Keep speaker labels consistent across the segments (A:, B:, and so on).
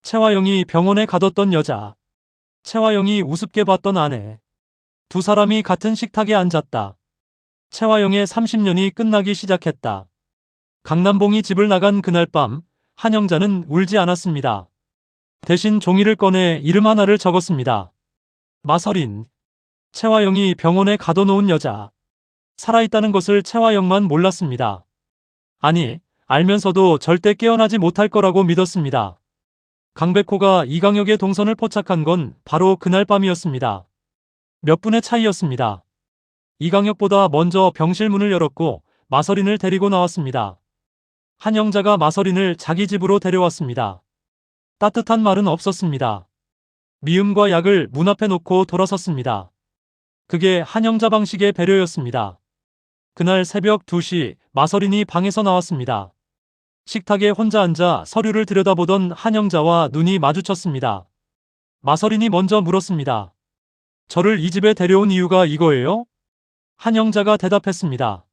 A: 채화영이 병원에 가뒀던 여자, 채화영이 우습게 봤던 아내. 두 사람이 같은 식탁에 앉았다. 채화영의 30년이 끝나기 시작했다. 강남봉이 집을 나간 그날 밤, 한영자는 울지 않았습니다. 대신 종이를 꺼내 이름 하나를 적었습니다. 마서린. 채화영이 병원에 가둬놓은 여자. 살아있다는 것을 채화영만 몰랐습니다. 아니, 알면서도 절대 깨어나지 못할 거라고 믿었습니다. 강백호가 이강혁의 동선을 포착한 건 바로 그날 밤이었습니다. 몇 분의 차이였습니다. 이강혁보다 먼저 병실 문을 열었고 마서린을 데리고 나왔습니다. 한영자가 마서린을 자기 집으로 데려왔습니다. 따뜻한 말은 없었습니다. 미움과 약을 문 앞에 놓고 돌아섰습니다. 그게 한영자 방식의 배려였습니다. 그날 새벽 2시 마서린이 방에서 나왔습니다. 식탁에 혼자 앉아 서류를 들여다보던 한영자와 눈이 마주쳤습니다. 마서린이 먼저 물었습니다. 저를 이 집에 데려온 이유가 이거예요? 한영자가 대답했습니다.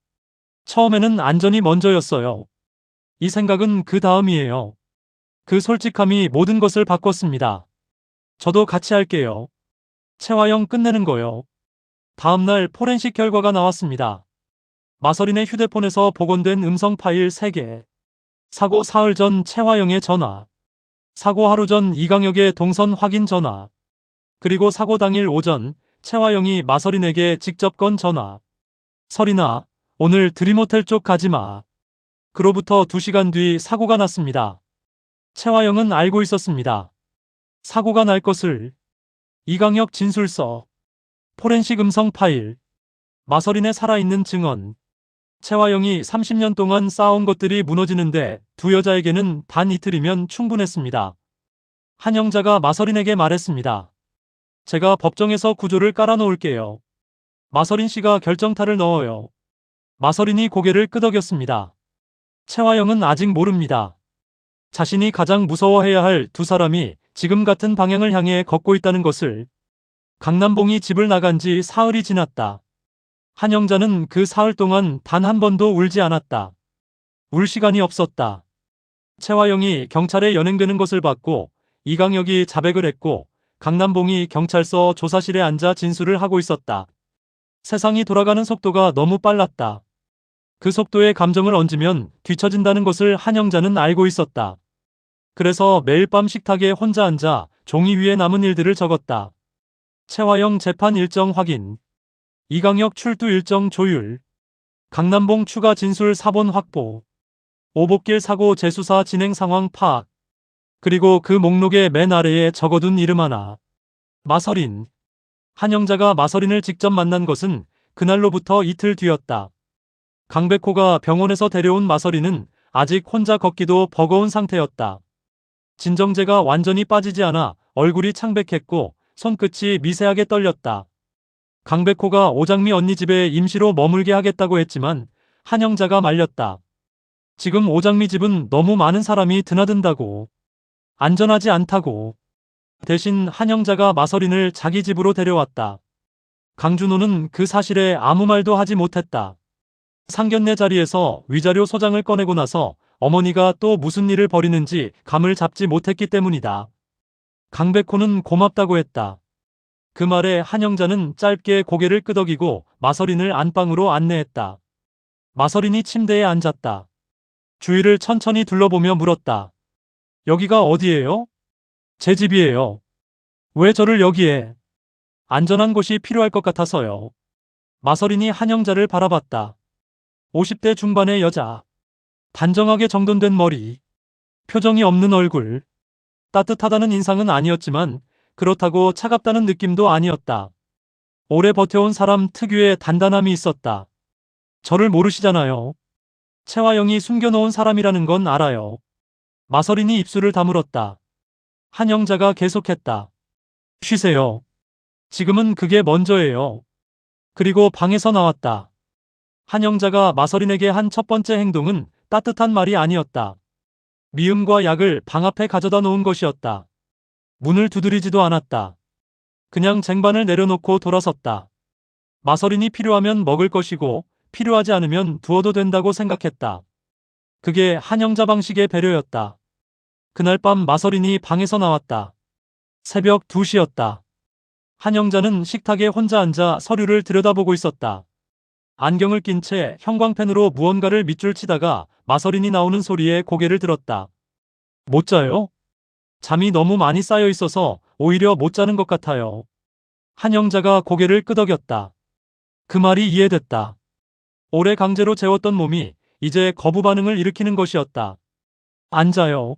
A: 처음에는 안전이 먼저였어요. 이 생각은 그 다음이에요. 그 솔직함이 모든 것을 바꿨습니다. 저도 같이 할게요. 채화영 끝내는 거요. 다음날 포렌식 결과가 나왔습니다. 마서린의 휴대폰에서 복원된 음성 파일 3개. 사고 사흘 전 채화영의 전화. 사고 하루 전 이강혁의 동선 확인 전화. 그리고 사고 당일 오전 채화영이 마서린에게 직접 건 전화. 서린아, 오늘 드림호텔 쪽 가지마. 그로부터 2시간 뒤 사고가 났습니다. 채화영은 알고 있었습니다. 사고가 날 것을. 이강혁 진술서, 포렌식 음성 파일, 마서린의 살아있는 증언. 채화영이 30년 동안 쌓아온 것들이 무너지는데 두 여자에게는 단 이틀이면 충분했습니다. 한영자가 마서린에게 말했습니다. 제가 법정에서 구조를 깔아놓을게요. 마서린 씨가 결정타를 넣어요. 마서린이 고개를 끄덕였습니다. 채화영은 아직 모릅니다. 자신이 가장 무서워해야 할 두 사람이 지금 같은 방향을 향해 걷고 있다는 것을. 강남봉이 집을 나간 지 사흘이 지났다. 한영자는 그 사흘 동안 단 한 번도 울지 않았다. 울 시간이 없었다. 채화영이 경찰에 연행되는 것을 봤고 이강혁이 자백을 했고 강남봉이 경찰서 조사실에 앉아 진술을 하고 있었다. 세상이 돌아가는 속도가 너무 빨랐다. 그 속도에 감정을 얹으면 뒤처진다는 것을 한영자는 알고 있었다. 그래서 매일 밤 식탁에 혼자 앉아 종이 위에 남은 일들을 적었다. 채화영 재판 일정 확인, 이강혁 출두 일정 조율, 강남봉 추가 진술 사본 확보, 오복길 사고 재수사 진행 상황 파악, 그리고 그 목록의 맨 아래에 적어둔 이름 하나. 마서린. 한영자가 마서린을 직접 만난 것은 그날로부터 이틀 뒤였다. 강백호가 병원에서 데려온 마서린은 아직 혼자 걷기도 버거운 상태였다. 진정제가 완전히 빠지지 않아 얼굴이 창백했고 손끝이 미세하게 떨렸다. 강백호가 오장미 언니 집에 임시로 머물게 하겠다고 했지만 한영자가 말렸다. 지금 오장미 집은 너무 많은 사람이 드나든다고. 안전하지 않다고. 대신 한영자가 마서린을 자기 집으로 데려왔다. 강준호는 그 사실에 아무 말도 하지 못했다. 상견례 자리에서 위자료 소장을 꺼내고 나서 어머니가 또 무슨 일을 벌이는지 감을 잡지 못했기 때문이다. 강백호는 고맙다고 했다. 그 말에 한영자는 짧게 고개를 끄덕이고 마서린을 안방으로 안내했다. 마서린이 침대에 앉았다. 주위를 천천히 둘러보며 물었다. 여기가 어디예요? 제 집이에요. 왜 저를 여기에? 안전한 곳이 필요할 것 같아서요. 마서린이 한영자를 바라봤다. 50대 중반의 여자. 단정하게 정돈된 머리. 표정이 없는 얼굴. 따뜻하다는 인상은 아니었지만 그렇다고 차갑다는 느낌도 아니었다. 오래 버텨온 사람 특유의 단단함이 있었다. 저를 모르시잖아요. 채화영이 숨겨놓은 사람이라는 건 알아요. 마서린이 입술을 다물었다. 한영자가 계속했다. 쉬세요. 지금은 그게 먼저예요. 그리고 방에서 나왔다. 한영자가 마서린에게 한 첫 번째 행동은 따뜻한 말이 아니었다. 미음과 약을 방 앞에 가져다 놓은 것이었다. 문을 두드리지도 않았다. 그냥 쟁반을 내려놓고 돌아섰다. 마서린이 필요하면 먹을 것이고 필요하지 않으면 두어도 된다고 생각했다. 그게 한영자 방식의 배려였다. 그날 밤 마서린이 방에서 나왔다. 새벽 2시였다. 한영자는 식탁에 혼자 앉아 서류를 들여다보고 있었다. 안경을 낀 채 형광펜으로 무언가를 밑줄 치다가 마서린이 나오는 소리에 고개를 들었다. 못 자요? 잠이 너무 많이 쌓여 있어서 오히려 못 자는 것 같아요. 한영자가 고개를 끄덕였다. 그 말이 이해됐다. 오래 강제로 재웠던 몸이 이제 거부 반응을 일으키는 것이었다. 앉아요.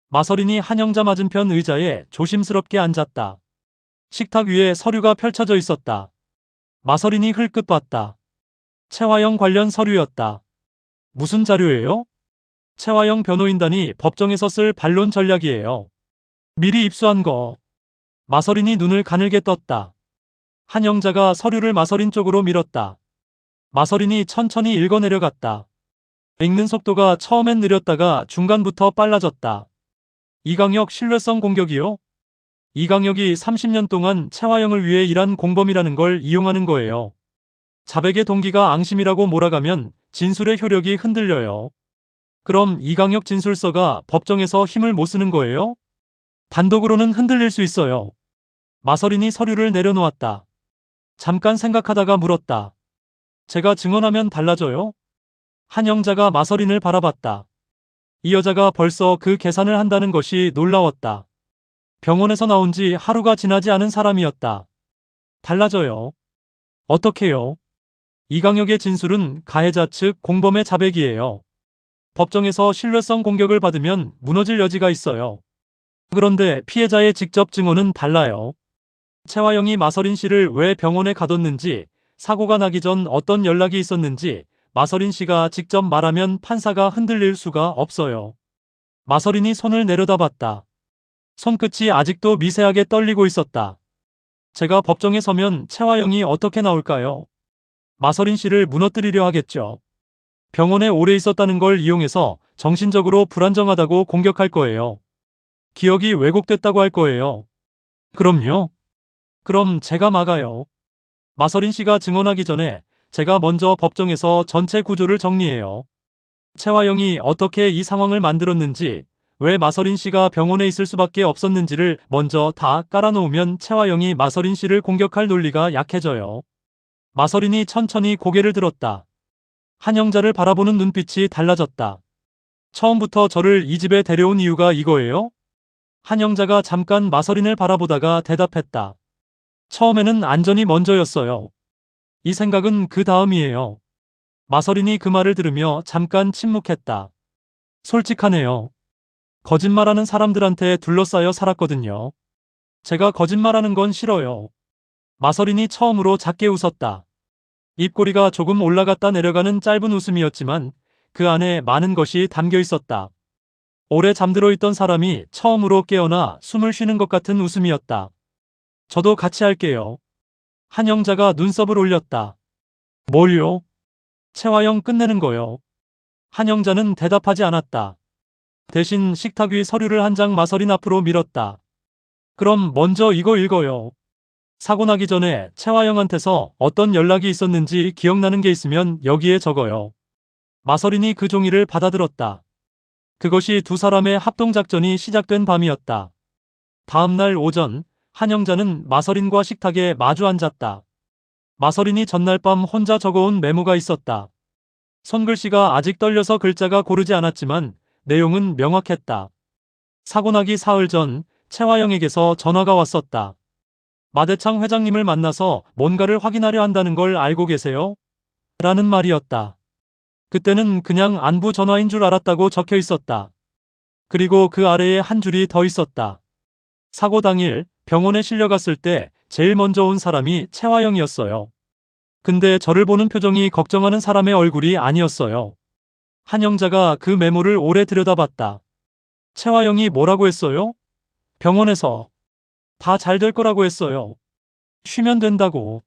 A: 마서린이 한영자 맞은편 의자에 조심스럽게 앉았다. 식탁 위에 서류가 펼쳐져 있었다. 마서린이 흘끗 봤다. 채화영 관련 서류였다. 무슨 자료예요? 채화영 변호인단이 법정에서 쓸 반론 전략이에요. 미리 입수한 거. 마서린이 눈을 가늘게 떴다. 한영자가 서류를 마서린 쪽으로 밀었다. 마서린이 천천히 읽어내려갔다. 읽는 속도가 처음엔 느렸다가 중간부터 빨라졌다. 이강혁 신뢰성 공격이요? 이강혁이 30년 동안 채화영을 위해 일한 공범이라는 걸 이용하는 거예요. 자백의 동기가 앙심이라고 몰아가면 진술의 효력이 흔들려요. 그럼 이강혁 진술서가 법정에서 힘을 못 쓰는 거예요? 단독으로는 흔들릴 수 있어요. 마서린이 서류를 내려놓았다. 잠깐 생각하다가 물었다. 제가 증언하면 달라져요? 한영자가 마서린을 바라봤다. 이 여자가 벌써 그 계산을 한다는 것이 놀라웠다. 병원에서 나온 지 하루가 지나지 않은 사람이었다. 달라져요. 어떻게요? 이강혁의 진술은 가해자 측 공범의 자백이에요. 법정에서 신뢰성 공격을 받으면 무너질 여지가 있어요. 그런데 피해자의 직접 증언은 달라요. 채화영이 마서린 씨를 왜 병원에 가뒀는지, 사고가 나기 전 어떤 연락이 있었는지 마서린 씨가 직접 말하면 판사가 흔들릴 수가 없어요. 마서린이 손을 내려다봤다. 손끝이 아직도 미세하게 떨리고 있었다. 제가 법정에 서면 채화영이 어떻게 나올까요? 마서린 씨를 무너뜨리려 하겠죠. 병원에 오래 있었다는 걸 이용해서 정신적으로 불안정하다고 공격할 거예요. 기억이 왜곡됐다고 할 거예요. 그럼요. 그럼 제가 막아요. 마서린 씨가 증언하기 전에 제가 먼저 법정에서 전체 구조를 정리해요. 채화영이 어떻게 이 상황을 만들었는지, 왜 마서린 씨가 병원에 있을 수밖에 없었는지를 먼저 다 깔아놓으면 채화영이 마서린 씨를 공격할 논리가 약해져요. 마서린이 천천히 고개를 들었다. 한영자를 바라보는 눈빛이 달라졌다. 처음부터 저를 이 집에 데려온 이유가 이거예요? 한영자가 잠깐 마서린을 바라보다가 대답했다. 처음에는 안전이 먼저였어요. 이 생각은 그 다음이에요. 마서린이 그 말을 들으며 잠깐 침묵했다. 솔직하네요. 거짓말하는 사람들한테 둘러싸여 살았거든요. 제가 거짓말하는 건 싫어요. 마서린이 처음으로 작게 웃었다. 입꼬리가 조금 올라갔다 내려가는 짧은 웃음이었지만 그 안에 많은 것이 담겨 있었다. 오래 잠들어 있던 사람이 처음으로 깨어나 숨을 쉬는 것 같은 웃음이었다. 저도 같이 할게요. 한영자가 눈썹을 올렸다. 뭘요? 채화영 끝내는 거요. 한영자는 대답하지 않았다. 대신 식탁 위 서류를 한 장 마서린 앞으로 밀었다. 그럼 먼저 이거 읽어요. 사고 나기 전에 채화영한테서 어떤 연락이 있었는지 기억나는 게 있으면 여기에 적어요. 마서린이 그 종이를 받아들었다. 그것이 두 사람의 합동작전이 시작된 밤이었다. 다음 날 오전, 한영자는 마서린과 식탁에 마주 앉았다. 마서린이 전날 밤 혼자 적어온 메모가 있었다. 손글씨가 아직 떨려서 글자가 고르지 않았지만 내용은 명확했다. 사고 나기 사흘 전 채화영에게서 전화가 왔었다. 마대창 회장님을 만나서 뭔가를 확인하려 한다는 걸 알고 계세요? 라는 말이었다. 그때는 그냥 안부 전화인 줄 알았다고 적혀 있었다. 그리고 그 아래에 한 줄이 더 있었다. 사고 당일 병원에 실려갔을 때 제일 먼저 온 사람이 채화영이었어요. 근데 저를 보는 표정이 걱정하는 사람의 얼굴이 아니었어요. 한영자가 그 메모를 오래 들여다봤다. 채화영이 뭐라고 했어요? 병원에서 다 잘 될 거라고 했어요. 쉬면 된다고.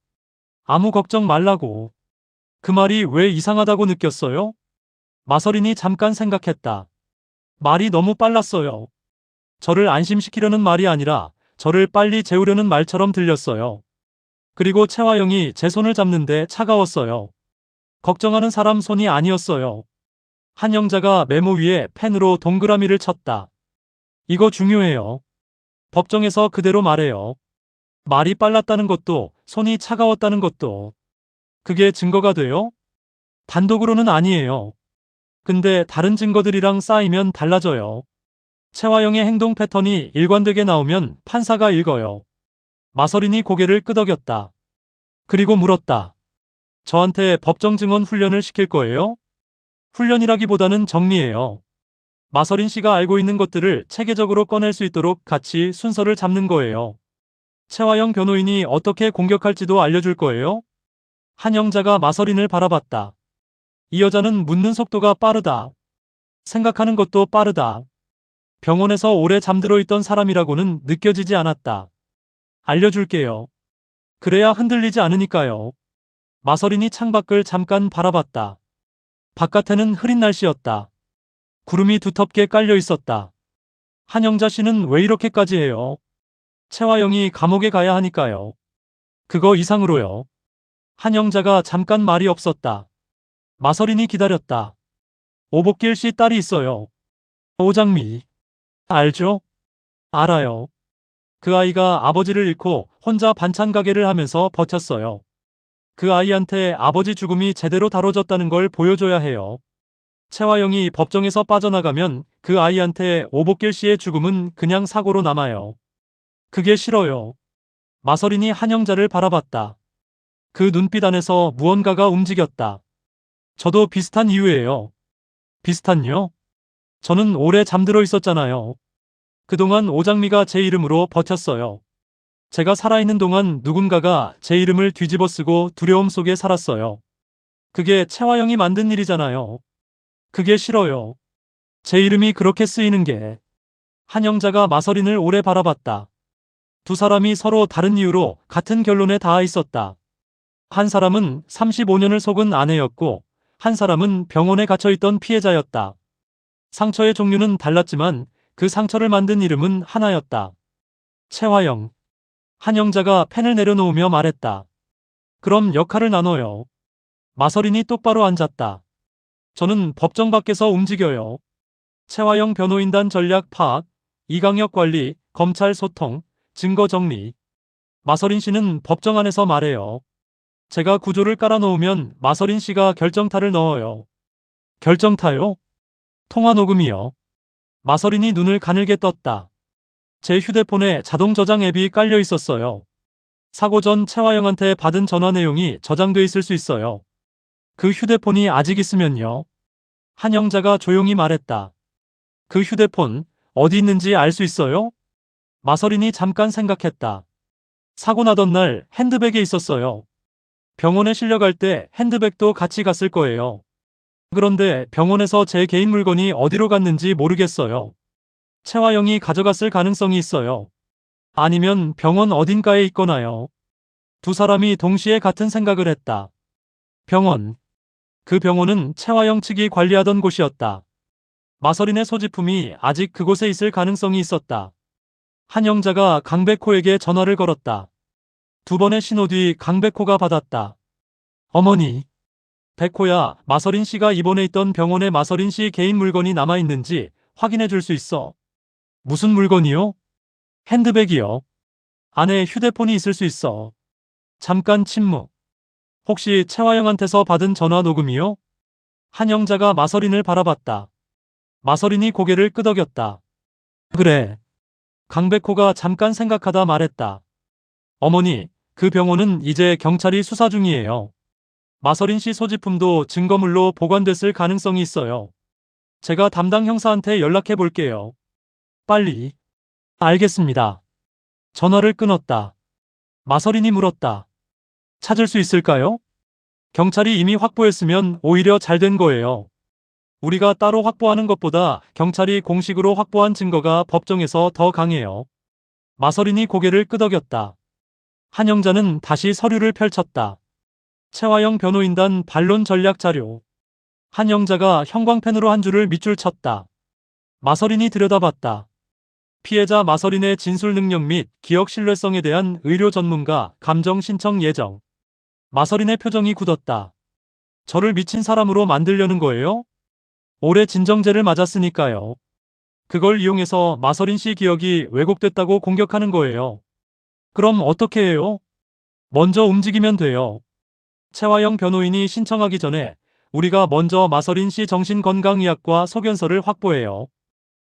A: 아무 걱정 말라고. 그 말이 왜 이상하다고 느꼈어요? 마서린이 잠깐 생각했다. 말이 너무 빨랐어요. 저를 안심시키려는 말이 아니라 저를 빨리 재우려는 말처럼 들렸어요. 그리고 채화영이 제 손을 잡는데 차가웠어요. 걱정하는 사람 손이 아니었어요. 한영자가 메모 위에 펜으로 동그라미를 쳤다. 이거 중요해요. 법정에서 그대로 말해요. 말이 빨랐다는 것도, 손이 차가웠다는 것도. 그게 증거가 돼요? 단독으로는 아니에요. 근데 다른 증거들이랑 쌓이면 달라져요. 채화영의 행동 패턴이 일관되게 나오면 판사가 읽어요. 마서린이 고개를 끄덕였다. 그리고 물었다. 저한테 법정 증언 훈련을 시킬 거예요? 훈련이라기보다는 정리예요. 마서린 씨가 알고 있는 것들을 체계적으로 꺼낼 수 있도록 같이 순서를 잡는 거예요. 채화영 변호인이 어떻게 공격할지도 알려줄 거예요? 한영자가 마서린을 바라봤다. 이 여자는 묻는 속도가 빠르다. 생각하는 것도 빠르다. 병원에서 오래 잠들어 있던 사람이라고는 느껴지지 않았다. 알려줄게요. 그래야 흔들리지 않으니까요. 마서린이 창밖을 잠깐 바라봤다. 바깥에는 흐린 날씨였다. 구름이 두텁게 깔려 있었다. 한영자 씨는 왜 이렇게까지 해요? 채화영이 감옥에 가야 하니까요. 그거 이상으로요. 한영자가 잠깐 말이 없었다. 마서린이 기다렸다. 오복길 씨 딸이 있어요. 오장미. 알죠? 알아요. 그 아이가 아버지를 잃고 혼자 반찬 가게를 하면서 버텼어요. 그 아이한테 아버지 죽음이 제대로 다뤄졌다는 걸 보여줘야 해요. 채화영이 법정에서 빠져나가면 그 아이한테 오복길 씨의 죽음은 그냥 사고로 남아요. 그게 싫어요. 마서린이 한영자를 바라봤다. 그 눈빛 안에서 무언가가 움직였다. 저도 비슷한 이유예요. 비슷한요? 저는 오래 잠들어 있었잖아요. 그동안 오장미가 제 이름으로 버텼어요. 제가 살아있는 동안 누군가가 제 이름을 뒤집어 쓰고 두려움 속에 살았어요. 그게 채화영이 만든 일이잖아요. 그게 싫어요. 제 이름이 그렇게 쓰이는 게. 한영자가 마서린을 오래 바라봤다. 두 사람이 서로 다른 이유로 같은 결론에 닿아 있었다. 한 사람은 35년을 속은 아내였고, 한 사람은 병원에 갇혀있던 피해자였다. 상처의 종류는 달랐지만 그 상처를 만든 이름은 하나였다. 채화영. 한영자가 펜을 내려놓으며 말했다. 그럼 역할을 나눠요. 마서린이 똑바로 앉았다. 저는 법정 밖에서 움직여요. 채화영 변호인단 전략 파악, 이강혁 관리, 검찰 소통, 증거 정리. 마서린 씨는 법정 안에서 말해요. 제가 구조를 깔아놓으면 마서린 씨가 결정타를 넣어요. 결정타요? 통화 녹음이요. 마서린이 눈을 가늘게 떴다. 제 휴대폰에 자동 저장 앱이 깔려 있었어요. 사고 전 채화영한테 받은 전화 내용이 저장돼 있을 수 있어요. 그 휴대폰이 아직 있으면요. 한영자가 조용히 말했다. 그 휴대폰 어디 있는지 알 수 있어요? 마서린이 잠깐 생각했다. 사고 나던 날 핸드백에 있었어요. 병원에 실려갈 때 핸드백도 같이 갔을 거예요. 그런데 병원에서 제 개인 물건이 어디로 갔는지 모르겠어요. 채화영이 가져갔을 가능성이 있어요. 아니면 병원 어딘가에 있거나요. 두 사람이 동시에 같은 생각을 했다. 병원. 그 병원은 채화영 측이 관리하던 곳이었다. 마서린의 소지품이 아직 그곳에 있을 가능성이 있었다. 한영자가 강백호에게 전화를 걸었다. 두 번의 신호 뒤 강백호가 받았다. 어머니. 백호야, 마서린 씨가 입원해 있던 병원에 마서린 씨 개인 물건이 남아있는지 확인해 줄 수 있어. 무슨 물건이요? 핸드백이요. 안에 휴대폰이 있을 수 있어. 잠깐 침묵. 혹시 채화영한테서 받은 전화 녹음이요? 한영자가 마서린을 바라봤다. 마서린이 고개를 끄덕였다. 그래. 강백호가 잠깐 생각하다 말했다. 어머니, 그 병원은 이제 경찰이 수사 중이에요. 마서린 씨 소지품도 증거물로 보관됐을 가능성이 있어요. 제가 담당 형사한테 연락해 볼게요. 빨리. 알겠습니다. 전화를 끊었다. 마서린이 물었다. 찾을 수 있을까요? 경찰이 이미 확보했으면 오히려 잘 된 거예요. 우리가 따로 확보하는 것보다 경찰이 공식으로 확보한 증거가 법정에서 더 강해요. 마서린이 고개를 끄덕였다. 한영자는 다시 서류를 펼쳤다. 채화영 변호인단 반론 전략 자료. 한영자가 형광펜으로 한 줄을 밑줄 쳤다. 마서린이 들여다봤다. 피해자 마서린의 진술 능력 및 기억 신뢰성에 대한 의료 전문가 감정 신청 예정. 마서린의 표정이 굳었다. 저를 미친 사람으로 만들려는 거예요? 올해 진정제를 맞았으니까요. 그걸 이용해서 마서린 씨 기억이 왜곡됐다고 공격하는 거예요. 그럼 어떻게 해요? 먼저 움직이면 돼요. 최화영 변호인이 신청하기 전에 우리가 먼저 마서린 씨 정신건강의학과 소견서를 확보해요.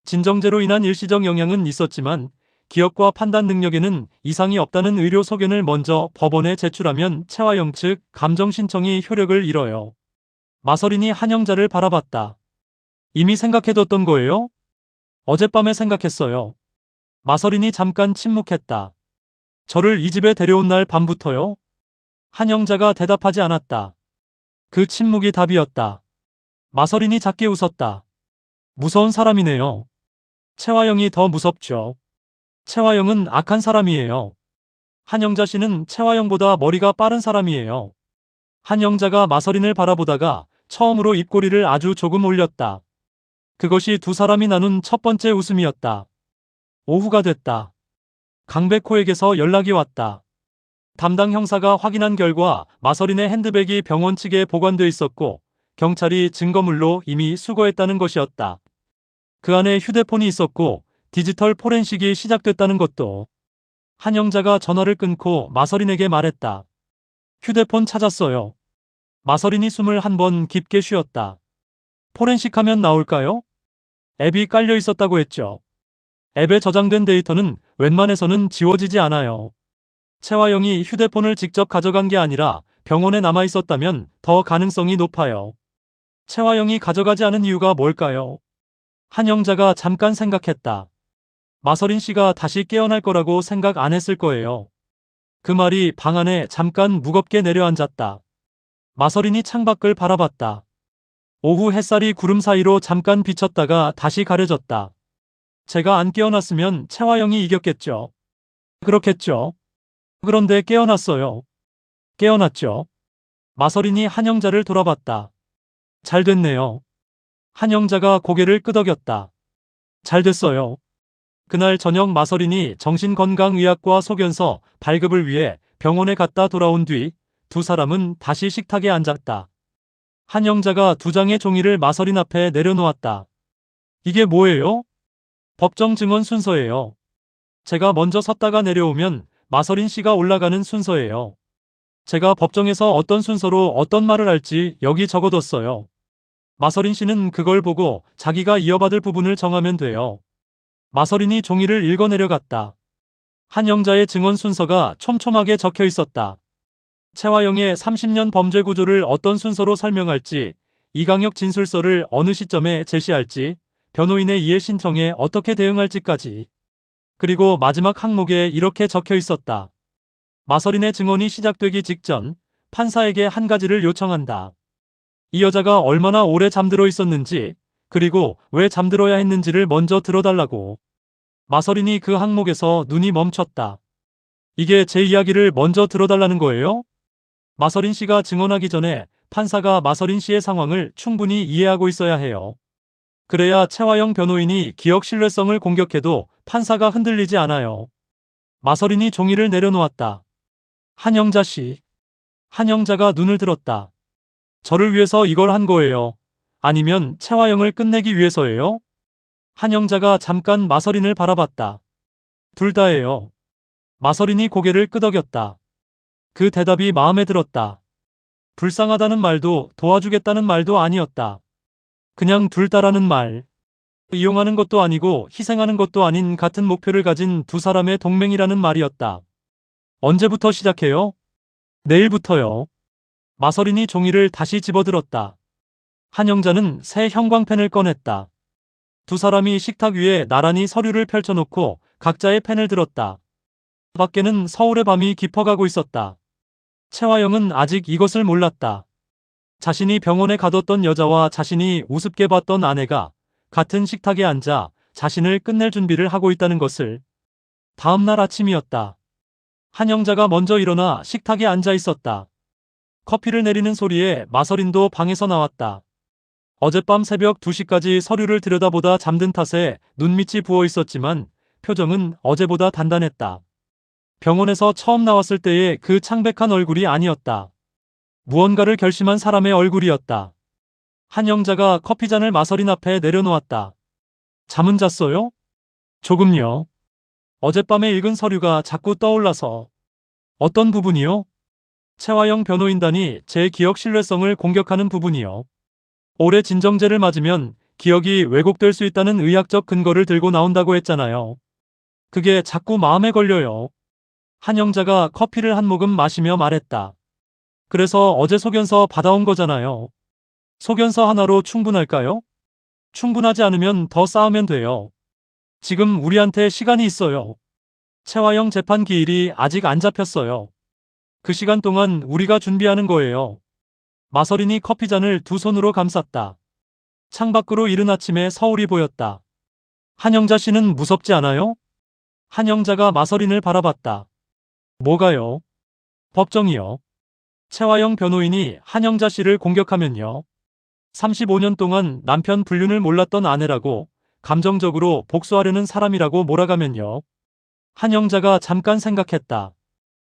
A: 진정제로 인한 일시적 영향은 있었지만 기억과 판단 능력에는 이상이 없다는 의료 소견을 먼저 법원에 제출하면 최화영 측 감정 신청이 효력을 잃어요. 마서린이 한영자를 바라봤다. 이미 생각해뒀던 거예요? 어젯밤에 생각했어요. 마서린이 잠깐 침묵했다. 저를 이 집에 데려온 날 밤부터요? 한영자가 대답하지 않았다. 그 침묵이 답이었다. 마서린이 작게 웃었다. 무서운 사람이네요. 최화영이 더 무섭죠. 최화영은 악한 사람이에요. 한영자 씨는 최화영보다 머리가 빠른 사람이에요. 한영자가 마서린을 바라보다가 처음으로 입꼬리를 아주 조금 올렸다. 그것이 두 사람이 나눈 첫 번째 웃음이었다. 오후가 됐다. 강백호에게서 연락이 왔다. 담당 형사가 확인한 결과 마서린의 핸드백이 병원 측에 보관돼 있었고 경찰이 증거물로 이미 수거했다는 것이었다. 그 안에 휴대폰이 있었고 디지털 포렌식이 시작됐다는 것도. 한영자가 전화를 끊고 마서린에게 말했다. 휴대폰 찾았어요. 마서린이 숨을 한 번 깊게 쉬었다. 포렌식하면 나올까요? 앱이 깔려 있었다고 했죠. 앱에 저장된 데이터는 웬만해서는 지워지지 않아요. 최화영이 휴대폰을 직접 가져간 게 아니라 병원에 남아 있었다면 더 가능성이 높아요. 최화영이 가져가지 않은 이유가 뭘까요? 한영자가 잠깐 생각했다. 마서린 씨가 다시 깨어날 거라고 생각 안 했을 거예요. 그 말이 방 안에 잠깐 무겁게 내려앉았다. 마서린이 창밖을 바라봤다. 오후 햇살이 구름 사이로 잠깐 비쳤다가 다시 가려졌다. 제가 안 깨어났으면 최화영이 이겼겠죠. 그렇겠죠. 그런데 깨어났어요. 깨어났죠. 마서린이 한영자를 돌아봤다. 잘 됐네요. 한영자가 고개를 끄덕였다. 잘 됐어요. 그날 저녁 마서린이 정신건강의학과 소견서 발급을 위해 병원에 갔다 돌아온 뒤 두 사람은 다시 식탁에 앉았다. 한영자가 두 장의 종이를 마서린 앞에 내려놓았다. 이게 뭐예요? 법정 증언 순서예요. 제가 먼저 섰다가 내려오면 마서린 씨가 올라가는 순서예요. 제가 법정에서 어떤 순서로 어떤 말을 할지 여기 적어뒀어요. 마서린 씨는 그걸 보고 자기가 이어받을 부분을 정하면 돼요. 마서린이 종이를 읽어 내려갔다. 한영자의 증언 순서가 촘촘하게 적혀 있었다. 최화영의 30년 범죄 구조를 어떤 순서로 설명할지, 이강혁 진술서를 어느 시점에 제시할지, 변호인의 이해 신청에 어떻게 대응할지까지. 그리고 마지막 항목에 이렇게 적혀 있었다. 마서린의 증언이 시작되기 직전 판사에게 한 가지를 요청한다. 이 여자가 얼마나 오래 잠들어 있었는지, 그리고 왜 잠들어야 했는지를 먼저 들어달라고. 마서린이 그 항목에서 눈이 멈췄다. 이게 제 이야기를 먼저 들어달라는 거예요? 마서린 씨가 증언하기 전에 판사가 마서린 씨의 상황을 충분히 이해하고 있어야 해요. 그래야 최화영 변호인이 기억 신뢰성을 공격해도 판사가 흔들리지 않아요. 마서린이 종이를 내려놓았다. 한영자 씨. 한영자가 눈을 들었다. 저를 위해서 이걸 한 거예요. 아니면 최화영을 끝내기 위해서예요? 한영자가 잠깐 마서린을 바라봤다. 둘 다예요. 마서린이 고개를 끄덕였다. 그 대답이 마음에 들었다. 불쌍하다는 말도 도와주겠다는 말도 아니었다. 그냥 둘 다라는 말. 이용하는 것도 아니고 희생하는 것도 아닌 같은 목표를 가진 두 사람의 동맹이라는 말이었다. 언제부터 시작해요? 내일부터요. 마서린이 종이를 다시 집어들었다. 한영자는 새 형광펜을 꺼냈다. 두 사람이 식탁 위에 나란히 서류를 펼쳐놓고 각자의 펜을 들었다. 밖에는 서울의 밤이 깊어가고 있었다. 최화영은 아직 이것을 몰랐다. 자신이 병원에 가뒀던 여자와 자신이 우습게 봤던 아내가 같은 식탁에 앉아 자신을 끝낼 준비를 하고 있다는 것을. 다음 날 아침이었다. 한영자가 먼저 일어나 식탁에 앉아 있었다. 커피를 내리는 소리에 마서린도 방에서 나왔다. 어젯밤 새벽 2시까지 서류를 들여다보다 잠든 탓에 눈밑이 부어 있었지만 표정은 어제보다 단단했다. 병원에서 처음 나왔을 때의 그 창백한 얼굴이 아니었다. 무언가를 결심한 사람의 얼굴이었다. 한영자가 커피잔을 마서린 앞에 내려놓았다. 잠은 잤어요? 조금요. 어젯밤에 읽은 서류가 자꾸 떠올라서. 어떤 부분이요? 최화영 변호인단이 제 기억 신뢰성을 공격하는 부분이요. 올해 진정제를 맞으면 기억이 왜곡될 수 있다는 의학적 근거를 들고 나온다고 했잖아요. 그게 자꾸 마음에 걸려요. 한영자가 커피를 한 모금 마시며 말했다. 그래서 어제 소견서 받아온 거잖아요. 소견서 하나로 충분할까요? 충분하지 않으면 더 쌓으면 돼요. 지금 우리한테 시간이 있어요. 최화영 재판 기일이 아직 안 잡혔어요. 그 시간 동안 우리가 준비하는 거예요. 마서린이 커피잔을 두 손으로 감쌌다. 창밖으로 이른 아침에 서울이 보였다. 한영자 씨는 무섭지 않아요? 한영자가 마서린을 바라봤다. 뭐가요? 법정이요. 최화영 변호인이 한영자 씨를 공격하면요. 35년 동안 남편 불륜을 몰랐던 아내라고, 감정적으로 복수하려는 사람이라고 몰아가면요. 한영자가 잠깐 생각했다.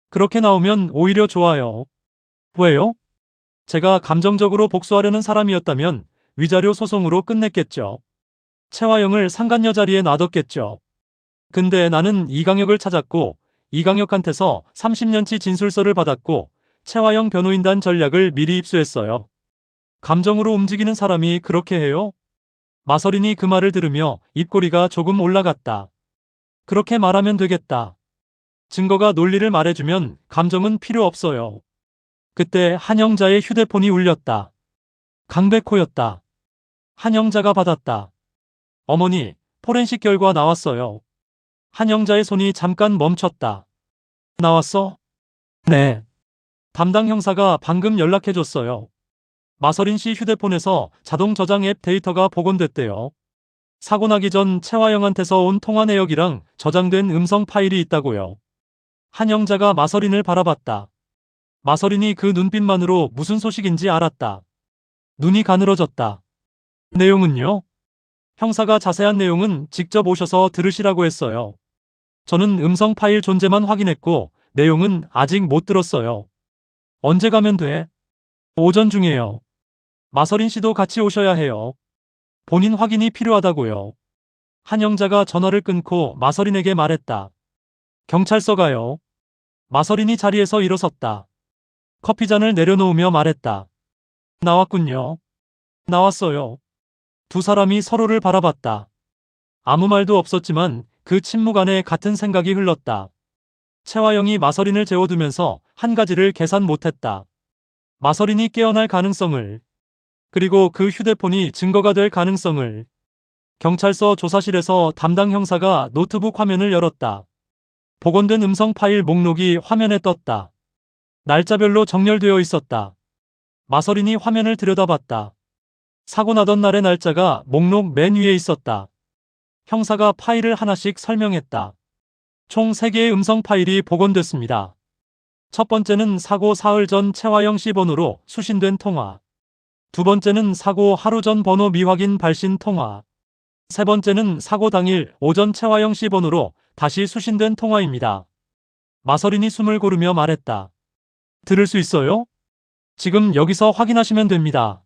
A: 그렇게 나오면 오히려 좋아요. 왜요? 제가 감정적으로 복수하려는 사람이었다면 위자료 소송으로 끝냈겠죠. 최화영을 상간녀 자리에 놔뒀겠죠. 근데 나는 이강혁을 찾았고 이강혁한테서 30년치 진술서를 받았고 최화영 변호인단 전략을 미리 입수했어요. 감정으로 움직이는 사람이 그렇게 해요? 마서린이 그 말을 들으며 입꼬리가 조금 올라갔다. 그렇게 말하면 되겠다. 증거가 논리를 말해주면 감정은 필요 없어요. 그때 한영자의 휴대폰이 울렸다. 강백호였다. 한영자가 받았다. 어머니, 포렌식 결과 나왔어요. 한영자의 손이 잠깐 멈췄다. 나왔어? 네. 담당 형사가 방금 연락해줬어요. 마서린 씨 휴대폰에서 자동 저장 앱 데이터가 복원됐대요. 사고 나기 전 최화영한테서 온 통화 내역이랑 저장된 음성 파일이 있다고요. 한영자가 마서린을 바라봤다. 마서린이 그 눈빛만으로 무슨 소식인지 알았다. 눈이 가늘어졌다. 내용은요? 형사가 자세한 내용은 직접 오셔서 들으시라고 했어요. 저는 음성 파일 존재만 확인했고 내용은 아직 못 들었어요. 언제 가면 돼? 오전 중에요. 마서린 씨도 같이 오셔야 해요. 본인 확인이 필요하다고요. 한영자가 전화를 끊고 마서린에게 말했다. 경찰서 가요. 마서린이 자리에서 일어섰다. 커피잔을 내려놓으며 말했다. 나왔군요. 나왔어요. 두 사람이 서로를 바라봤다. 아무 말도 없었지만 그 침묵 안에 같은 생각이 흘렀다. 최화영이 마서린을 재워두면서 한 가지를 계산 못했다. 마서린이 깨어날 가능성을, 그리고 그 휴대폰이 증거가 될 가능성을. 경찰서 조사실에서 담당 형사가 노트북 화면을 열었다. 복원된 음성 파일 목록이 화면에 떴다. 날짜별로 정렬되어 있었다. 마서린이 화면을 들여다봤다. 사고 나던 날의 날짜가 목록 맨 위에 있었다. 형사가 파일을 하나씩 설명했다. 총 3개의 음성 파일이 복원됐습니다. 첫 번째는 사고 사흘 전 최화영 씨 번호로 수신된 통화. 두 번째는 사고 하루 전 번호 미확인 발신 통화. 세 번째는 사고 당일 오전 최화영 씨 번호로 다시 수신된 통화입니다. 마서린이 숨을 고르며 말했다. 들을 수 있어요? 지금 여기서 확인하시면 됩니다.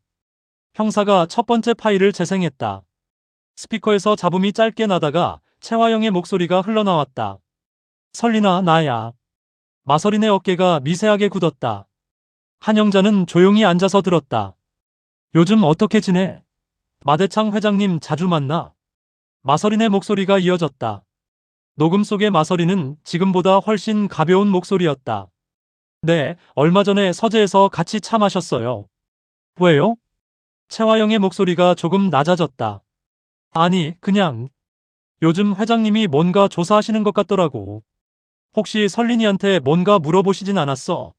A: 형사가 첫 번째 파일을 재생했다. 스피커에서 잡음이 짧게 나다가 최화영의 목소리가 흘러나왔다. 설리나, 나야. 마서린의 어깨가 미세하게 굳었다. 한영자는 조용히 앉아서 들었다. 요즘 어떻게 지내? 마대창 회장님 자주 만나? 마서린의 목소리가 이어졌다. 녹음 속의 마서린은 지금보다 훨씬 가벼운 목소리였다. 네, 얼마 전에 서재에서 같이 차 마셨어요. 왜요? 최화영의 목소리가 조금 낮아졌다. 아니, 그냥 요즘 회장님이 뭔가 조사하시는 것 같더라고. 혹시 설린이한테 뭔가 물어보시진 않았어?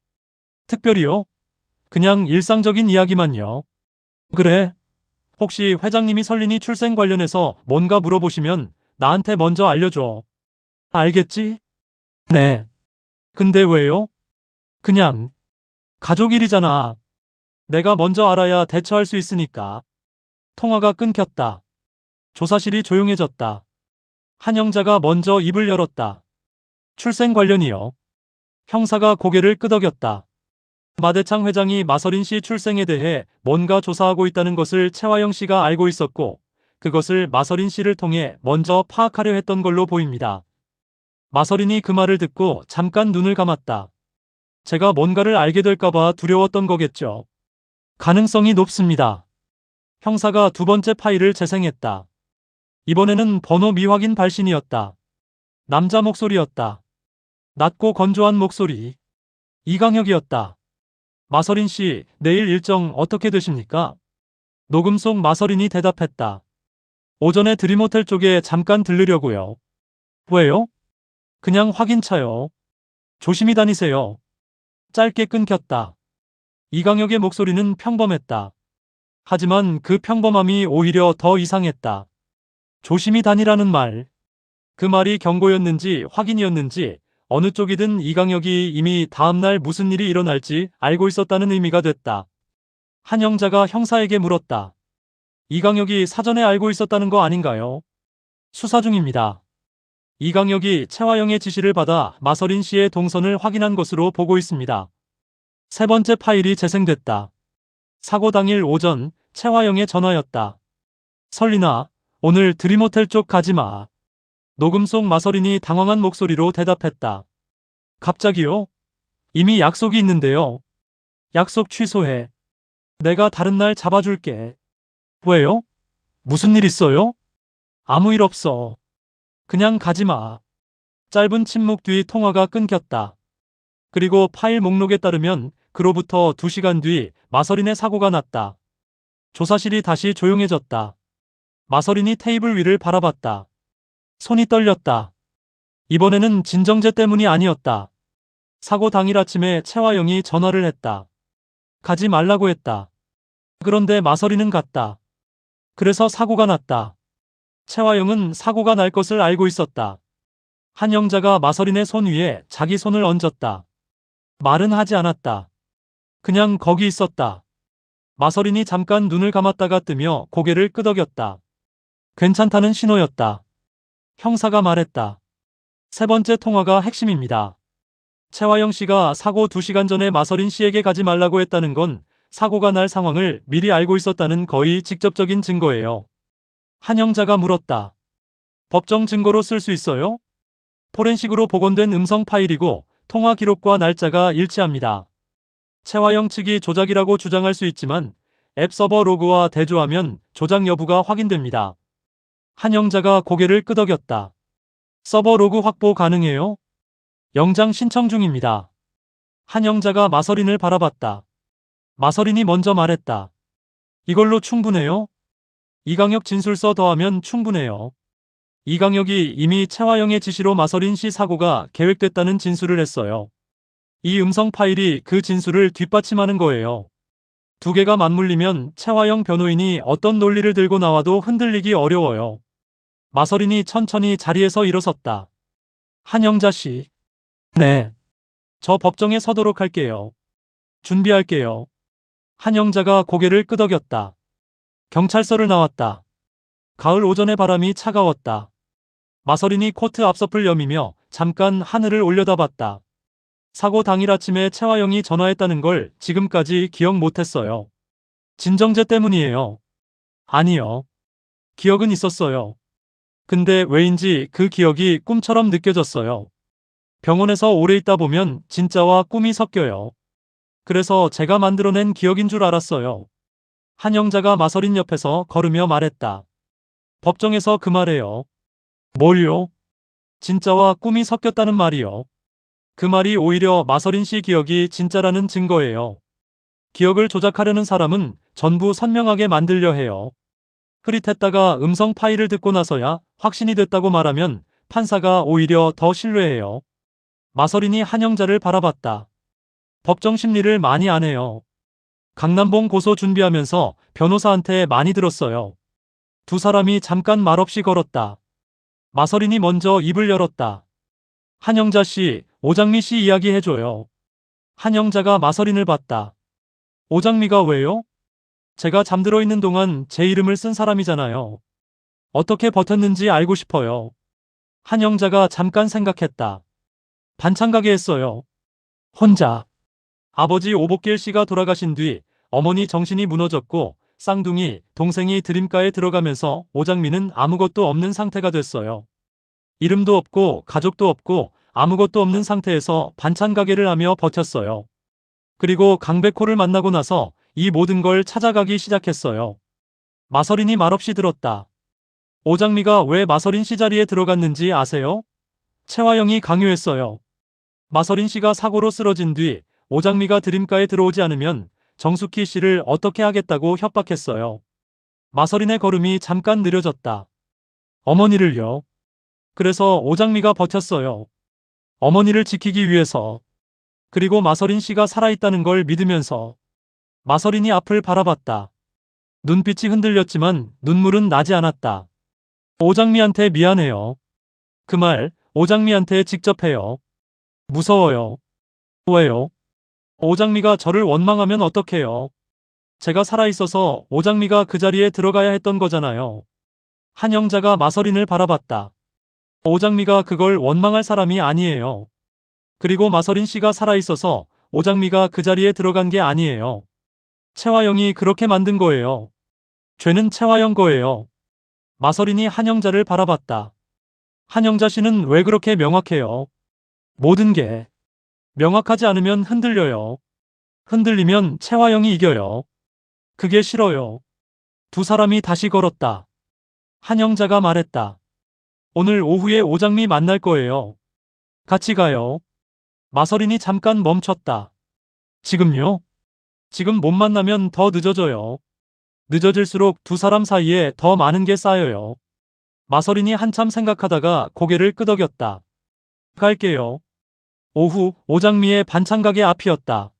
A: 특별히요? 그냥 일상적인 이야기만요. 그래? 혹시 회장님이 설린이 출생 관련해서 뭔가 물어보시면 나한테 먼저 알려줘. 알겠지? 네. 근데 왜요? 그냥 가족 일이잖아. 내가 먼저 알아야 대처할 수 있으니까. 통화가 끊겼다. 조사실이 조용해졌다. 한영자가 먼저 입을 열었다. 출생 관련이요. 형사가 고개를 끄덕였다. 마대창 회장이 마서린 씨 출생에 대해 뭔가 조사하고 있다는 것을 최화영 씨가 알고 있었고, 그것을 마서린 씨를 통해 먼저 파악하려 했던 걸로 보입니다. 마서린이 그 말을 듣고 잠깐 눈을 감았다. 제가 뭔가를 알게 될까봐 두려웠던 거겠죠. 가능성이 높습니다. 형사가 두 번째 파일을 재생했다. 이번에는 번호 미확인 발신이었다. 남자 목소리였다. 낮고 건조한 목소리. 이강혁이었다. 마서린 씨, 내일 일정 어떻게 되십니까? 녹음 속 마서린이 대답했다. 오전에 드림호텔 쪽에 잠깐 들르려고요. 왜요? 그냥 확인차요. 조심히 다니세요. 짧게 끊겼다. 이강혁의 목소리는 평범했다. 하지만 그 평범함이 오히려 더 이상했다. 조심히 다니라는 말. 그 말이 경고였는지 확인이었는지 어느 쪽이든 이강혁이 이미 다음날 무슨 일이 일어날지 알고 있었다는 의미가 됐다. 한 형자가 형사에게 물었다. 이강혁이 사전에 알고 있었다는 거 아닌가요? 수사 중입니다. 이강혁이 최화영의 지시를 받아 마서린 씨의 동선을 확인한 것으로 보고 있습니다. 세 번째 파일이 재생됐다. 사고 당일 오전 최화영의 전화였다. 설린아, 오늘 드림호텔 쪽 가지 마. 녹음 속 마서린이 당황한 목소리로 대답했다. 갑자기요? 이미 약속이 있는데요. 약속 취소해. 내가 다른 날 잡아줄게. 왜요? 무슨 일 있어요? 아무 일 없어. 그냥 가지 마. 짧은 침묵 뒤 통화가 끊겼다. 그리고 파일 목록에 따르면 그로부터 2시간 뒤 마서린의 사고가 났다. 조사실이 다시 조용해졌다. 마서린이 테이블 위를 바라봤다. 손이 떨렸다. 이번에는 진정제 때문이 아니었다. 사고 당일 아침에 최화영이 전화를 했다. 가지 말라고 했다. 그런데 마서린은 갔다. 그래서 사고가 났다. 최화영은 사고가 날 것을 알고 있었다. 한 형자가 마서린의 손 위에 자기 손을 얹었다. 말은 하지 않았다. 그냥 거기 있었다. 마서린이 잠깐 눈을 감았다가 뜨며 고개를 끄덕였다. 괜찮다는 신호였다. 형사가 말했다. 세 번째 통화가 핵심입니다. 최화영 씨가 사고 2시간 전에 마서린 씨에게 가지 말라고 했다는 건 사고가 날 상황을 미리 알고 있었다는 거의 직접적인 증거예요. 한 형자가 물었다. 법정 증거로 쓸 수 있어요? 포렌식으로 복원된 음성 파일이고 통화 기록과 날짜가 일치합니다. 최화영 측이 조작이라고 주장할 수 있지만 앱 서버 로그와 대조하면 조작 여부가 확인됩니다. 한 형자가 고개를 끄덕였다. 서버 로그 확보 가능해요? 영장 신청 중입니다. 한 형자가 마서린을 바라봤다. 마서린이 먼저 말했다. 이걸로 충분해요? 이강혁 진술서 더하면 충분해요. 이강혁이 이미 최화영의 지시로 마서린 씨 사고가 계획됐다는 진술을 했어요. 이 음성 파일이 그 진술을 뒷받침하는 거예요. 두 개가 맞물리면 최화영 변호인이 어떤 논리를 들고 나와도 흔들리기 어려워요. 마서린이 천천히 자리에서 일어섰다. 한 형자 씨. 네. 저 법정에 서도록 할게요. 준비할게요. 한 형자가 고개를 끄덕였다. 경찰서를 나왔다. 가을 오전의 바람이 차가웠다. 마서린이 코트 앞서풀 여미며 잠깐 하늘을 올려다봤다. 사고 당일 아침에 최화영이 전화했다는 걸 지금까지 기억 못했어요. 진정제 때문이에요. 아니요. 기억은 있었어요. 근데 왜인지 그 기억이 꿈처럼 느껴졌어요. 병원에서 오래 있다 보면 진짜와 꿈이 섞여요. 그래서 제가 만들어낸 기억인 줄 알았어요. 한 형자가 마서린 옆에서 걸으며 말했다. 법정에서 그 말해요. 뭘요? 진짜와 꿈이 섞였다는 말이요. 그 말이 오히려 마서린 씨 기억이 진짜라는 증거예요. 기억을 조작하려는 사람은 전부 선명하게 만들려 해요. 흐릿했다가 음성 파일을 듣고 나서야 확신이 됐다고 말하면 판사가 오히려 더 신뢰해요. 마서린이 한 형자를 바라봤다. 법정 심리를 많이 안 해요. 강남봉 고소 준비하면서 변호사한테 많이 들었어요. 두 사람이 잠깐 말없이 걸었다. 마서린이 먼저 입을 열었다. 한 형자 씨, 오장미 씨 이야기 해줘요. 한 형자가 마서린을 봤다. 오장미가 왜요? 제가 잠들어 있는 동안 제 이름을 쓴 사람이잖아요. 어떻게 버텼는지 알고 싶어요. 한 형자가 잠깐 생각했다. 반찬 가게 했어요. 혼자. 아버지 오복길 씨가 돌아가신 뒤 어머니 정신이 무너졌고 쌍둥이, 동생이 드림가에 들어가면서 오장미는 아무것도 없는 상태가 됐어요. 이름도 없고 가족도 없고 아무것도 없는 상태에서 반찬 가게를 하며 버텼어요. 그리고 강백호를 만나고 나서 이 모든 걸 찾아가기 시작했어요. 마서린이 말없이 들었다. 오장미가 왜 마서린 씨 자리에 들어갔는지 아세요? 채화영이 강요했어요. 마서린 씨가 사고로 쓰러진 뒤 오장미가 드림가에 들어오지 않으면 정숙희 씨를 어떻게 하겠다고 협박했어요. 마서린의 걸음이 잠깐 느려졌다. 어머니를요. 그래서 오장미가 버텼어요. 어머니를 지키기 위해서. 그리고 마서린 씨가 살아있다는 걸 믿으면서. 마서린이 앞을 바라봤다. 눈빛이 흔들렸지만 눈물은 나지 않았다. 오장미한테 미안해요. 그 말 오장미한테 직접 해요. 무서워요. 왜요? 오장미가 저를 원망하면 어떡해요? 제가 살아있어서 오장미가 그 자리에 들어가야 했던 거잖아요. 한 형자가 마서린을 바라봤다. 오장미가 그걸 원망할 사람이 아니에요. 그리고 마서린 씨가 살아있어서 오장미가 그 자리에 들어간 게 아니에요. 채화영이 그렇게 만든 거예요. 죄는 채화영 거예요. 마서린이 한영자를 바라봤다. 한영자 씨는 왜 그렇게 명확해요? 모든 게 명확하지 않으면 흔들려요. 흔들리면 채화영이 이겨요. 그게 싫어요. 두 사람이 다시 걸었다. 한영자가 말했다. 오늘 오후에 오장미 만날 거예요. 같이 가요. 마서린이 잠깐 멈췄다. 지금요? 지금 못 만나면 더 늦어져요. 늦어질수록 두 사람 사이에 더 많은 게 쌓여요. 마서린이 한참 생각하다가 고개를 끄덕였다. 갈게요. 오후 오장미의 반찬 가게 앞이었다.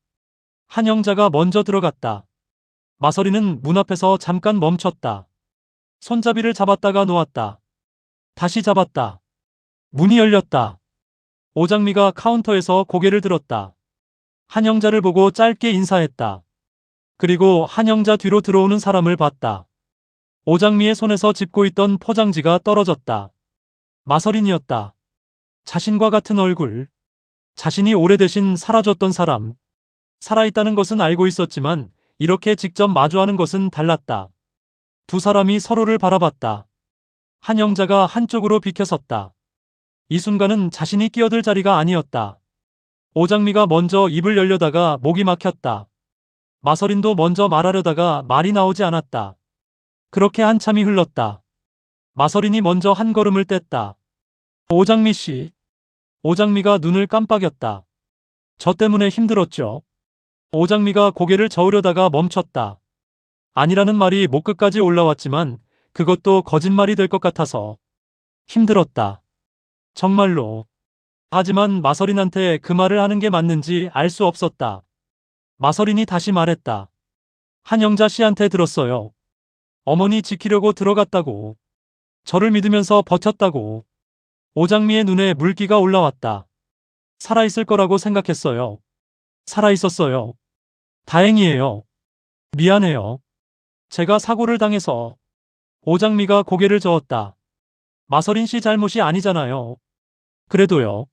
A: 한영자가 먼저 들어갔다. 마서린은 문 앞에서 잠깐 멈췄다. 손잡이를 잡았다가 놓았다. 다시 잡았다. 문이 열렸다. 오장미가 카운터에서 고개를 들었다. 한영자를 보고 짧게 인사했다. 그리고 한영자 뒤로 들어오는 사람을 봤다. 오장미의 손에서 짚고 있던 포장지가 떨어졌다. 마서린이었다. 자신과 같은 얼굴. 자신이 오래되신 사라졌던 사람. 살아있다는 것은 알고 있었지만 이렇게 직접 마주하는 것은 달랐다. 두 사람이 서로를 바라봤다. 한영자가 한쪽으로 비켜섰다. 이 순간은 자신이 끼어들 자리가 아니었다. 오장미가 먼저 입을 열려다가 목이 막혔다. 마서린도 먼저 말하려다가 말이 나오지 않았다. 그렇게 한참이 흘렀다. 마서린이 먼저 한 걸음을 뗐다. 오장미 씨. 오장미가 눈을 깜빡였다. 저 때문에 힘들었죠. 오장미가 고개를 저으려다가 멈췄다. 아니라는 말이 목 끝까지 올라왔지만 그것도 거짓말이 될 것 같아서 힘들었다. 정말로. 하지만 마서린한테 그 말을 하는 게 맞는지 알 수 없었다. 마서린이 다시 말했다. 한영자 씨한테 들었어요. 어머니 지키려고 들어갔다고. 저를 믿으면서 버텼다고. 오장미의 눈에 물기가 올라왔다. 살아있을 거라고 생각했어요. 살아있었어요. 다행이에요. 미안해요. 제가 사고를 당해서. 오장미가 고개를 저었다. 마서린 씨 잘못이 아니잖아요. 그래도요.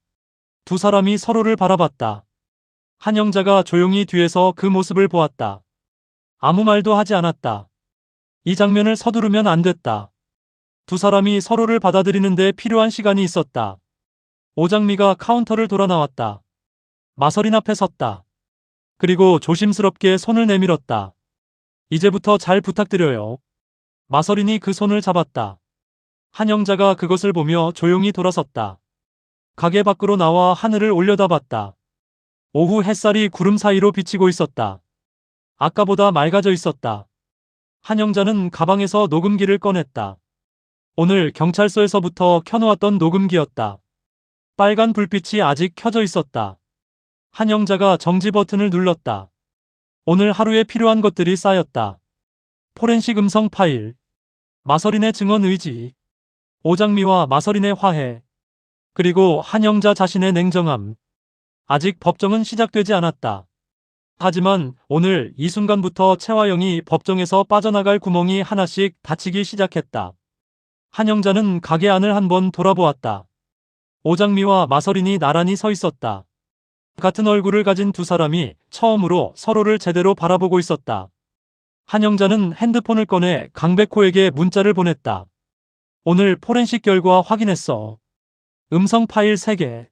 A: 두 사람이 서로를 바라봤다. 한영자가 조용히 뒤에서 그 모습을 보았다. 아무 말도 하지 않았다. 이 장면을 서두르면 안 됐다. 두 사람이 서로를 받아들이는데 필요한 시간이 있었다. 오장미가 카운터를 돌아 나왔다. 마서린 앞에 섰다. 그리고 조심스럽게 손을 내밀었다. 이제부터 잘 부탁드려요. 마서린이 그 손을 잡았다. 한영자가 그것을 보며 조용히 돌아섰다. 가게 밖으로 나와 하늘을 올려다봤다. 오후 햇살이 구름 사이로 비치고 있었다. 아까보다 맑아져 있었다. 한영자는 가방에서 녹음기를 꺼냈다. 오늘 경찰서에서부터 켜놓았던 녹음기였다. 빨간 불빛이 아직 켜져 있었다. 한영자가 정지 버튼을 눌렀다. 오늘 하루에 필요한 것들이 쌓였다. 포렌식 음성 파일, 마서린의 증언 의지, 오장미와 마서린의 화해, 그리고 한영자 자신의 냉정함. 아직 법정은 시작되지 않았다. 하지만 오늘 이 순간부터 채화영이 법정에서 빠져나갈 구멍이 하나씩 닫히기 시작했다. 한영자는 가게 안을 한번 돌아보았다. 오장미와 마서린이 나란히 서 있었다. 같은 얼굴을 가진 두 사람이 처음으로 서로를 제대로 바라보고 있었다. 한영자는 핸드폰을 꺼내 강백호에게 문자를 보냈다. 오늘 포렌식 결과 확인했어. 음성 파일 3개.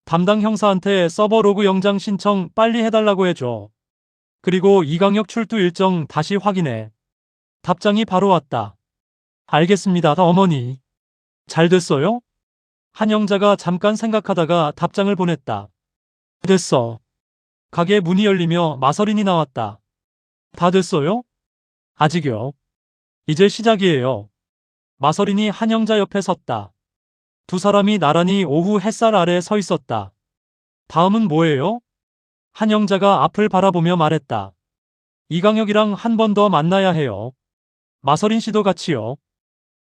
A: 담당 형사한테 서버 로그 영장 신청 빨리 해달라고 해줘. 그리고 이강혁 출두 일정 다시 확인해. 답장이 바로 왔다. 알겠습니다, 어머니. 잘 됐어요? 한영자가 잠깐 생각하다가 답장을 보냈다. 됐어. 가게 문이 열리며 마서린이 나왔다. 다 됐어요? 아직요. 이제 시작이에요. 마서린이 한영자 옆에 섰다. 두 사람이 나란히 오후 햇살 아래 서 있었다. 다음은 뭐예요? 한영자가 앞을 바라보며 말했다. 이강혁이랑 한 번 더 만나야 해요. 마서린 씨도 같이요.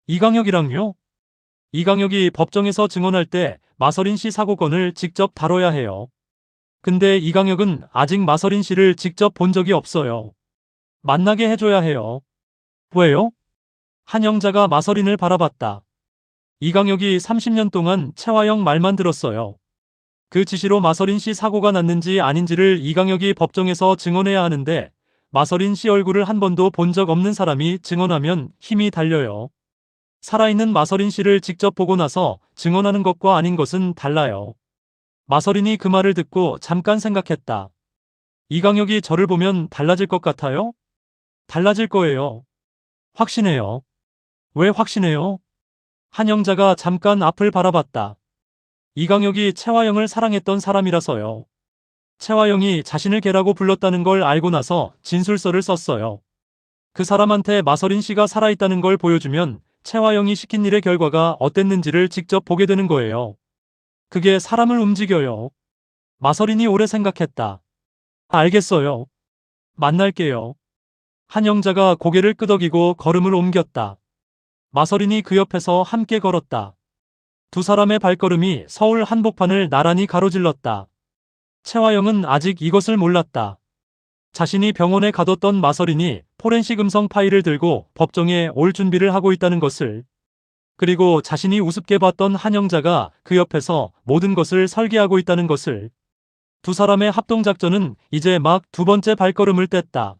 A: 이강혁이랑요? 이강혁이 법정에서 증언할 때 마서린 씨 사고건을 직접 다뤄야 해요. 근데 이강혁은 아직 마서린 씨를 직접 본 적이 없어요. 만나게 해줘야 해요. 왜요? 한영자가 마서린을 바라봤다. 이강혁이 30년 동안 채화영 말만 들었어요. 그 지시로 마서린 씨 사고가 났는지 아닌지를 이강혁이 법정에서 증언해야 하는데 마서린 씨 얼굴을 한 번도 본 적 없는 사람이 증언하면 힘이 달려요. 살아있는 마서린 씨를 직접 보고 나서 증언하는 것과 아닌 것은 달라요. 마서린이 그 말을 듣고 잠깐 생각했다. 이강혁이 저를 보면 달라질 것 같아요? 달라질 거예요. 확신해요. 왜 확신해요? 한영자가 잠깐 앞을 바라봤다. 이강혁이 채화영을 사랑했던 사람이라서요. 채화영이 자신을 개라고 불렀다는 걸 알고 나서 진술서를 썼어요. 그 사람한테 마서린 씨가 살아있다는 걸 보여주면 채화영이 시킨 일의 결과가 어땠는지를 직접 보게 되는 거예요. 그게 사람을 움직여요. 마서린이 오래 생각했다. 알겠어요. 만날게요. 한영자가 고개를 끄덕이고 걸음을 옮겼다. 마서린이 그 옆에서 함께 걸었다. 두 사람의 발걸음이 서울 한복판을 나란히 가로질렀다. 채화영은 아직 이것을 몰랐다. 자신이 병원에 가뒀던 마서린이 포렌식 음성 파일을 들고 법정에 올 준비를 하고 있다는 것을, 그리고 자신이 우습게 봤던 한영자가 그 옆에서 모든 것을 설계하고 있다는 것을. 두 사람의 합동작전은 이제 막 두 번째 발걸음을 뗐다.